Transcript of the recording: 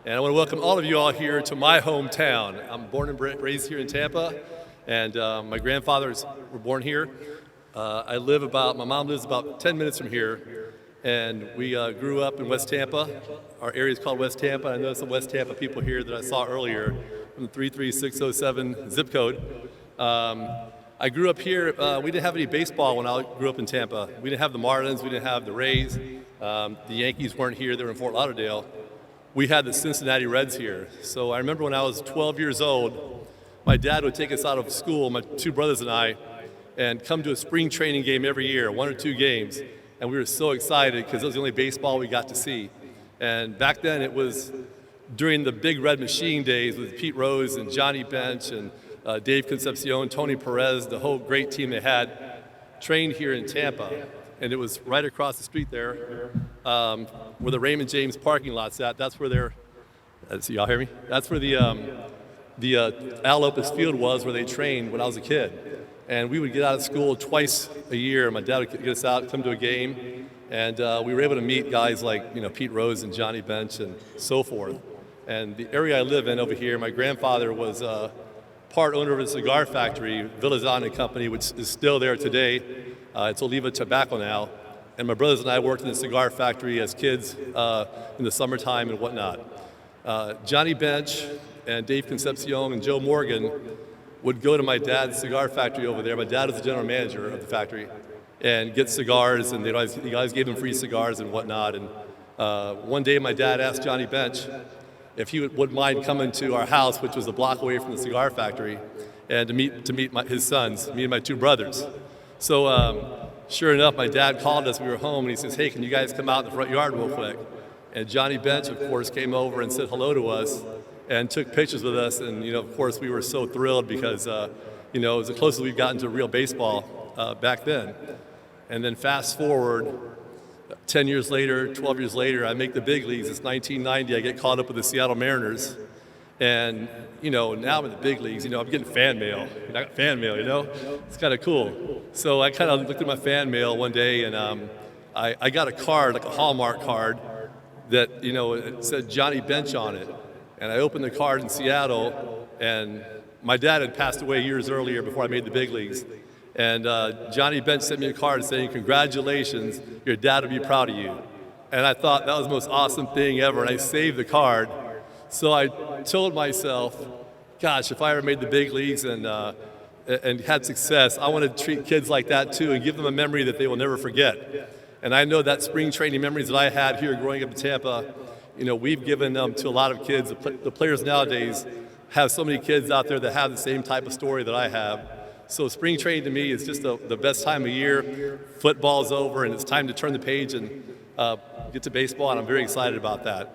And I want to welcome all of you all here to my hometown. I'm born and raised here in Tampa, and my grandfathers were born here. My mom lives about 10 minutes from here, and we grew up in West Tampa. Our area is called West Tampa. I know some West Tampa people here that I saw earlier from the 33607 zip code. I grew up here. We didn't have any baseball when I grew up in Tampa. We didn't have the Marlins. We didn't have the Rays. The Yankees weren't here. They were in Fort Lauderdale. We had the Cincinnati Reds here. So I remember when I was 12 years old, my dad would take us out of school, my two brothers and I, and come to a spring training game every year, 1 or 2 games. And we were so excited because it was the only baseball we got to see. And back then it was during the Big Red Machine days with Pete Rose and Johnny Bench and Dave Concepcion, Tony Perez, the whole great team they had trained here in Tampa. And it was right across the street there where the Raymond James parking lot's at. That's where y'all hear me? That's where the Al Lopez Field was, where they trained when I was a kid. And we would get out of school twice a year. My dad would get us out, come to a game, and we were able to meet guys like Pete Rose and Johnny Bench and so forth. And the area I live in over here, my grandfather was part owner of a cigar factory, Villazon and Company, which is still there today. It's Oliva Tobacco now. And my brothers and I worked in the cigar factory as kids in the summertime and whatnot. Johnny Bench and Dave Concepcion and Joe Morgan would go to my dad's cigar factory over there. My dad was the general manager of the factory, and get cigars, and you guys gave him free cigars and whatnot. And one day my dad asked Johnny Bench if he wouldn't mind coming to our house, which was a block away from the cigar factory, and to meet his sons, me and my two brothers. So sure enough, my dad called us. We were home, and he says, "Hey, can you guys come out in the front yard real quick?" And Johnny Bench, of course, came over and said hello to us and took pictures with us. And of course, we were so thrilled because it was the closest we've gotten to real baseball back then. And then fast forward 10 years later, 12 years later, I make the big leagues. It's 1990. I get called up with the Seattle Mariners. And, now I'm in the big leagues, I'm getting fan mail. I got fan mail, It's kind of cool. So I kind of looked at my fan mail one day, and I got a card, like a Hallmark card, that, it said Johnny Bench on it. And I opened the card in Seattle, and my dad had passed away years earlier before I made the big leagues. And Johnny Bench sent me a card saying, "Congratulations, your dad will be proud of you." And I thought that was the most awesome thing ever, and I saved the card. So I told myself, gosh, if I ever made the big leagues and had success, I want to treat kids like that too and give them a memory that they will never forget. And I know that spring training memories that I had here growing up in Tampa, we've given them to a lot of kids. The players nowadays have so many kids out there that have the same type of story that I have. So spring training to me is just the best time of year. Football's over, and it's time to turn the page and get to baseball, and I'm very excited about that.